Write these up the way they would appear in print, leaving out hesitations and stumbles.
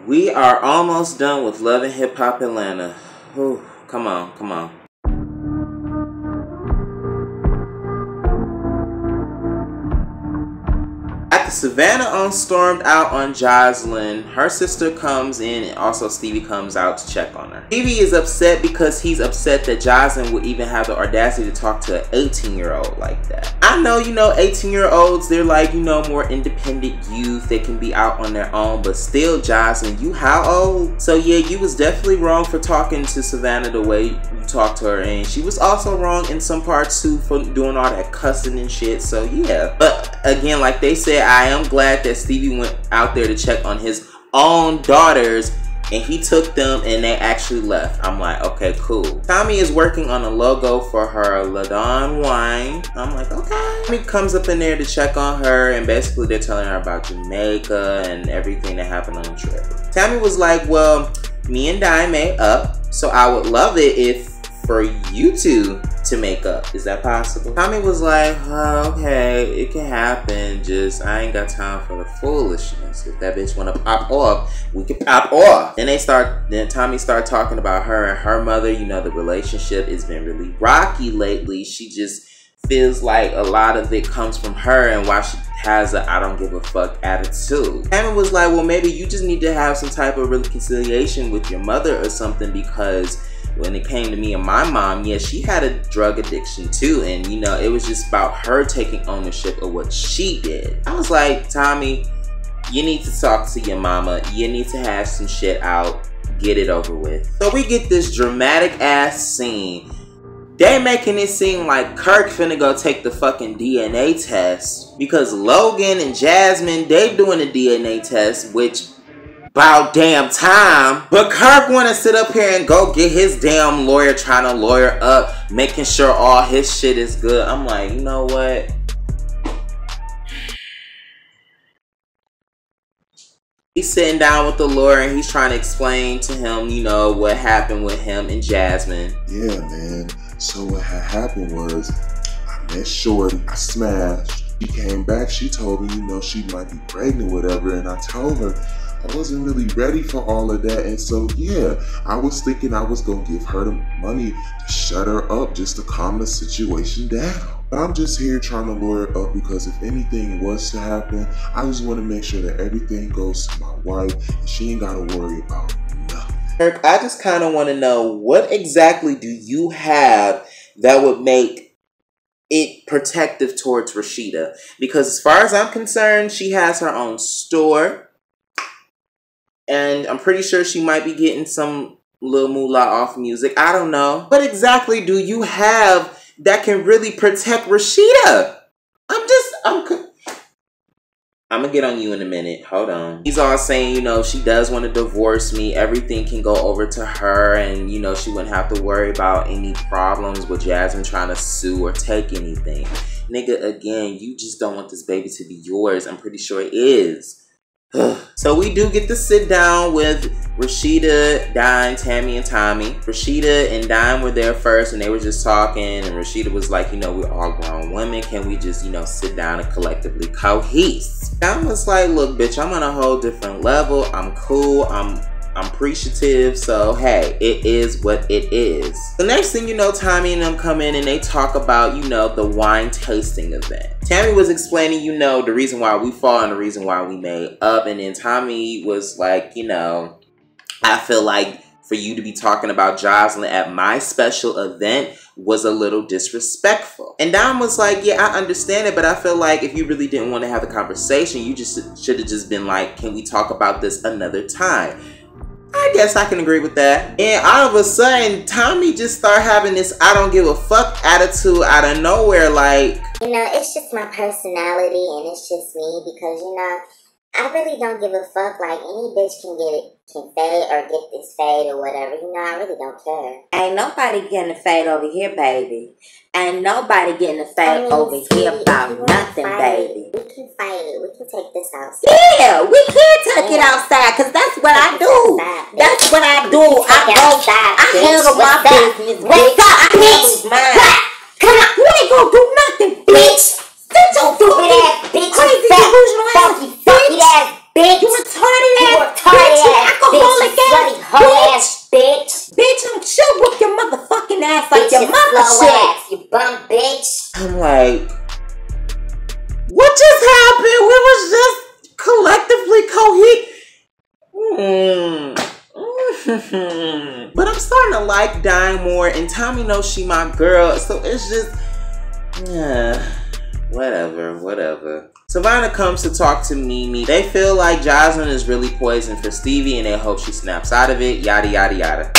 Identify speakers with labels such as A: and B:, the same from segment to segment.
A: We are almost done with Love and Hip Hop Atlanta. Whew, come on, come on. After Savannah stormed out on Joseline, her sister comes in and also Stevie comes out to check on her. Stevie is upset because he's upset that Joseline would even have the audacity to talk to an 18-year-old like that. I know, 18-year-olds, they're like, more independent youth. They can be out on their own, but still, Joseline, you how old? So yeah, you was definitely wrong for talking to Savannah the way you talked to her, and she was also wrong in some parts too for doing all that cussing and shit, so yeah. But again, like they said, I am glad that Stevie went out there to check on his own daughters and he took them and they actually left. I'm like, okay, cool. Tommy is working on a logo for her Ladon wine. I'm like, okay. Tommy comes up in there to check on her and basically they're telling her about Jamaica and everything that happened on the trip. Tammy was like, well, me and Di made up, so I would love it if for you two to make up. Is that possible? Tommy was like, oh, okay, it can happen. Just, I ain't got time for the foolishness. If that bitch wanna pop off, we can pop off. Then Tommy started talking about her and her mother. The relationship has been really rocky lately. She just feels like a lot of it comes from her and why she has a I don't give a fuck attitude. Tammy was like, well, maybe you just need to have some type of reconciliation with your mother or something, because when it came to me and my mom, yeah, she had a drug addiction too. And, it was just about her taking ownership of what she did. I was like, Tommy, you need to talk to your mama. You need to have some shit out. Get it over with. So we get this dramatic ass scene. They making it seem like Kirk finna go take the fucking DNA test. Because Logan and Jasmine, they doing a DNA test, which about damn time. But Kirk wanna sit up here and go get his damn lawyer, trying to lawyer up, making sure all his shit is good. I'm like, you know what? He's sitting down with the lawyer and he's trying to explain to him, what happened with him and Jasmine.
B: Yeah, man. So what had happened was, I met Shorty, I smashed. She came back, she told me, she might be pregnant, whatever, and I told her I wasn't really ready for all of that. And so, yeah, I was thinking I was going to give her the money to shut her up just to calm the situation down. But I'm just here trying to lawyer up because if anything was to happen, I just want to make sure that everything goes to my wife and she ain't got to worry about nothing.
A: Kirk, I just kind of want to know, what exactly do you have that would make it protective towards Rashida? Because as far as I'm concerned, she has her own store. And I'm pretty sure she might be getting some little moolah off music. I don't know. What exactly do you have that can really protect Rashida? I'm gonna get on you in a minute. Hold on. He's all saying, she does want to divorce me. Everything can go over to her and, she wouldn't have to worry about any problems with Jasmine trying to sue or take anything. Nigga, again, you just don't want this baby to be yours. I'm pretty sure it is. So we do get to sit down with Rashida, Dime, Tammy, and Tommy. Rashida and Dime were there first and they were just talking, and Rashida was like, we're all grown women. Can we just, sit down and collectively cohese? Dime was like, look, bitch, I'm on a whole different level. I'm cool. I'm appreciative. So, hey, it is what it is. The next thing you know, Tommy and them come in and they talk about, the wine tasting event. Tammy was explaining, the reason why we fought and the reason why we made up. And then Tommy was like, I feel like for you to be talking about Joseline at my special event was a little disrespectful. And Dom was like, yeah, I understand it, but I feel like if you really didn't want to have the conversation, you just should have just been like, can we talk about this another time? I guess I can agree with that. And all of a sudden, Tommy just started having this I don't give a fuck attitude out of nowhere. Like,
C: it's just my personality and it's just me because, I really don't give a fuck. Like, any bitch can fade or get this fade or whatever. I really don't care.
D: Ain't nobody getting a fade over here, baby. Ain't nobody getting a fade over here about nothing, baby.
C: We can fight it. We can take this outside.
D: Yeah, we can take it outside because that's what I do. That's what I do. I handle my business.
C: Wake up, bitch.
D: Mine.
C: Come on.
D: You ain't gonna do nothing, bitch. Sit your
C: Stupid ass bitch.
D: crazy delusional ass
C: funky ass bitch.
D: You retarded ass
C: bitch. slow ass, you bum bitch.
A: I'm like, what just happened? We was just collectively But I'm starting to like Dime more, and Tommy knows she my girl, so it's just, whatever. Savannah comes to talk to Mimi. They feel like Jocelyn is really poisoned for Stevie, and they hope she snaps out of it, yada yada yada.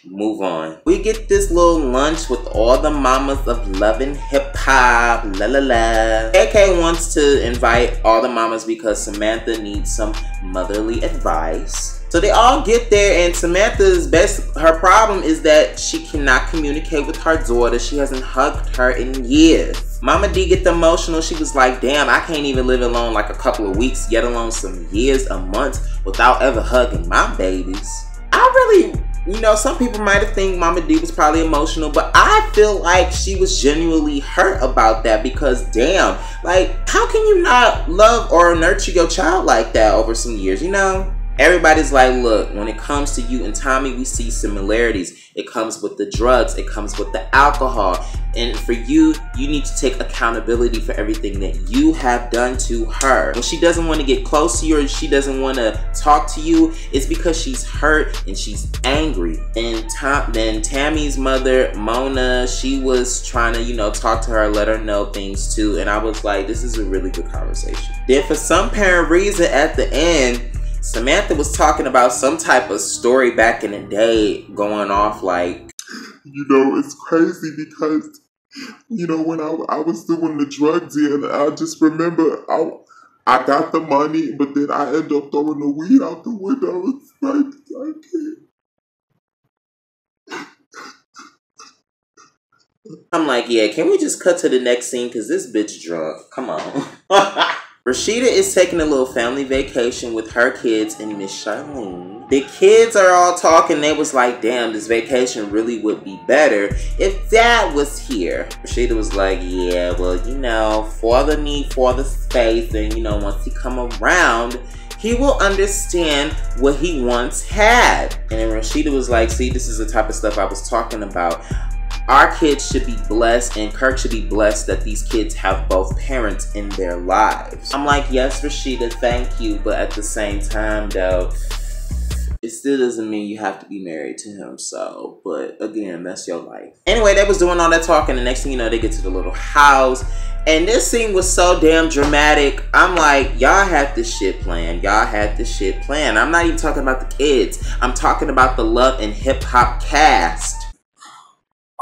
A: Move on. We get this little lunch with all the mamas of Love and Hip Hop. La la la. AK wants to invite all the mamas because Samantha needs some motherly advice. So they all get there, and Samantha's her problem is that she cannot communicate with her daughter. She hasn't hugged her in years. Mama D get emotional. She was like, damn, I can't even live alone like a couple of weeks, yet alone some years, a month, without ever hugging my babies. Some people might have think Mama D was probably emotional, but I feel like she was genuinely hurt about that because damn, like, how can you not love or nurture your child like that over some years, you know? Everybody's like, look, when it comes to you and Tommy, we see similarities. It comes with the drugs. It comes with the alcohol. And for you, you need to take accountability for everything that you have done to her. When she doesn't want to get close to you or she doesn't want to talk to you, it's because she's hurt and she's angry. And then Tammy's mother, Mona, she was trying to, talk to her, let her know things too. And I was like, this is a really good conversation. Then for some apparent reason at the end, Samantha was talking about some type of story back in the day going off like...
B: It's crazy because, when I was doing the drug deal, I just remember I got the money, but then I ended up throwing the weed out the window. It's like, I can't.
A: I'm like, yeah, can we just cut to the next scene? Because this bitch drunk. Come on. Rashida is taking a little family vacation with her kids and Miss Charlene. The kids are all talking. They was like, damn, this vacation really would be better if Dad was here. Rashida was like, yeah, well, Father need for the space. And, once he come around, he will understand what he once had. And then Rashida was like, see, this is the type of stuff I was talking about. Our kids should be blessed, and Kirk should be blessed that these kids have both parents in their lives. I'm like, yes, Rashida, thank you. But at the same time, though, it still doesn't mean you have to be married to him. So, but again, that's your life. Anyway, they was doing all that talking. The next thing you know, they get to the little house. And this scene was so damn dramatic. I'm like, y'all had this shit planned. Y'all had this shit planned. I'm not even talking about the kids. I'm talking about the Love and Hip Hop cast.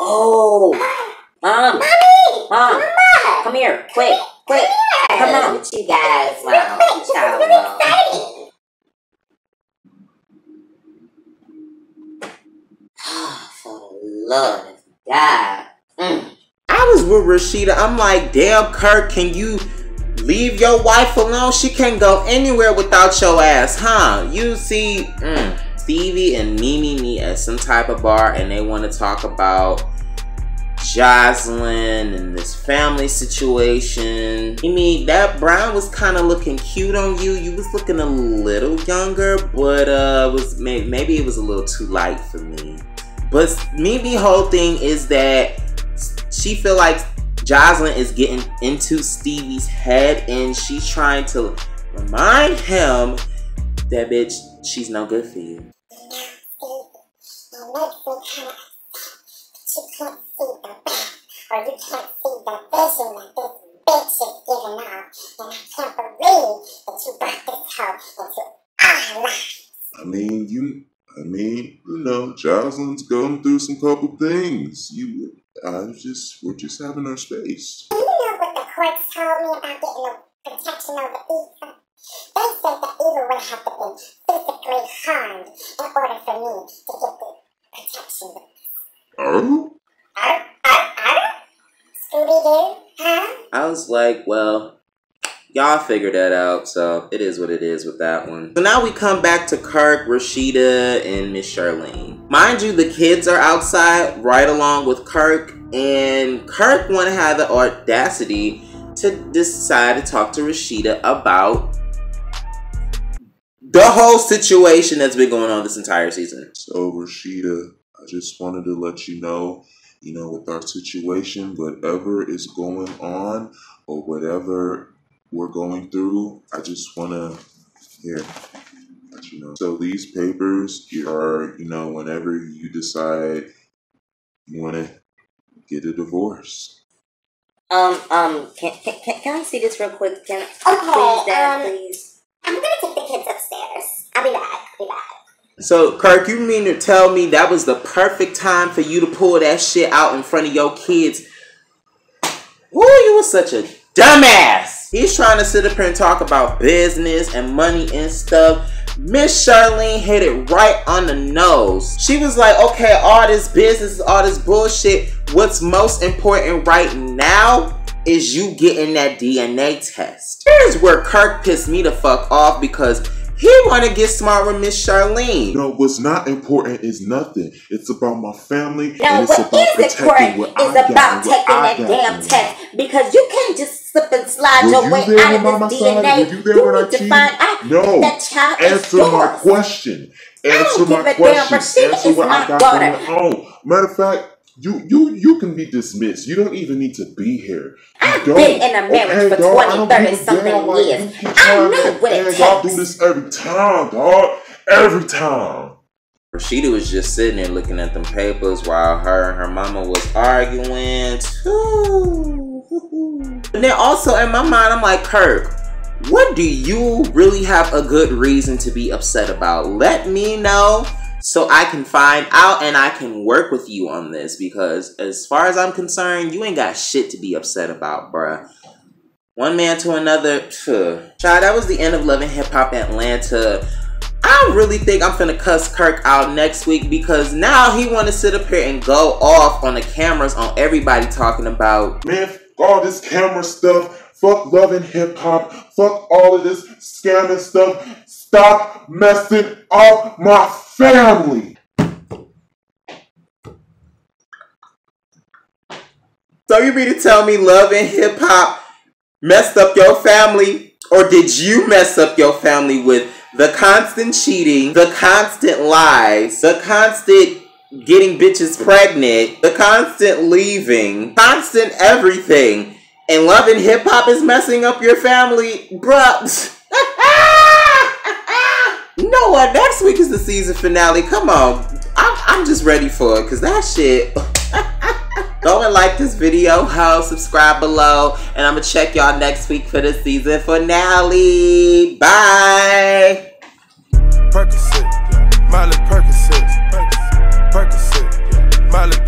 D: Oh, Mom, come here, quick, come on.
C: What you guys want? For the love of God.
A: I was with Rashida. I'm like, damn, Kirk, can you leave your wife alone? She can't go anywhere without your ass, huh? You see, Stevie and Mimi meet at some type of bar, and they want to talk about Jocelyn and this family situation. Mimi, that brown was kind of looking cute on you. You was looking a little younger, but maybe it was a little too light for me. But Mimi's whole thing is that she feel like Jocelyn is getting into Stevie's head, and she's trying to remind him that, bitch, she's no good for you.
C: Or you can't see the vision that this bitch is giving off. And I can't believe that you brought this hoe into our lives.
B: Jocelyn's going through some couple things. We're just having our space.
C: You know what the courts told me about getting the protection over Eva? They said that Eva would have to be physically harmed in order for me to get the protection.
B: Oh?
C: Scooby-Doo, huh?
A: I was like, well, y'all figured that out, so it is what it is with that one. So now we come back to Kirk, Rashida, and Miss Charlene. Mind you, the kids are outside right along with Kirk, and Kirk want to have the audacity to decide to talk to Rashida about the whole situation that's been going on this entire season.
B: So, Rashida, I just wanted to let you know you know, with our situation, whatever is going on or whatever we're going through, I just want to, let you know. So these papers are, you know, whenever you decide you want to get a divorce.
D: Can I see this real quick? Please, Dad, please.
C: I'm gonna take the kids upstairs. I'll be back.
A: So, Kirk, you mean to tell me that was the perfect time for you to pull that shit out in front of your kids? Woo, you was such a dumbass. He's trying to sit up here and talk about business and money and stuff. Miss Charlene hit it right on the nose. She was like, okay, all this business, all this bullshit. What's most important right now is you getting that DNA test. Here's where Kirk pissed me the fuck off because he want to get smart with Miss Charlene.
B: No, what's not important is nothing. It's about my family.
D: No,
B: and it's
D: what
B: about
D: is important is about taking that damn test. Because you can't just slip and slide your way out of this DNA. You need to find out that child is yours.
B: Answer my question. Answer my question. Answer what I got going on. Matter of fact, you can be dismissed. You don't even need to be here.
D: I've been in a marriage for 20, 30 something years. I know what it takes.
B: Y'all do this every time, dog. Every time.
A: Rashida was just sitting there looking at them papers while her and her mama was arguing too. And then also in my mind, I'm like, Kirk, what do you really have a good reason to be upset about? Let me know so I can find out and I can work with you on this, because as far as I'm concerned, you ain't got shit to be upset about, bruh. One man to another. Child, that was the end of Love and Hip Hop Atlanta. I really think I'm finna cuss Kirk out next week because now he want to sit up here and go off on the cameras on everybody talking about,
B: man, all this camera stuff. Fuck Love and Hip Hop. Fuck all of this scamming stuff. Stop messing up my family.
A: So you mean to tell me Love and Hip Hop messed up your family? Or did you mess up your family with the constant cheating, the constant lies, the constant getting bitches pregnant, the constant leaving, constant everything, and Love and Hip Hop is messing up your family? Bruh. You know what? Next week is the season finale. Come on. I'm just ready for it because that shit. Go and like this video, subscribe below, and I'm going to check y'all next week for the season finale. Bye.
E: Percocet, Miley Percocet, Miley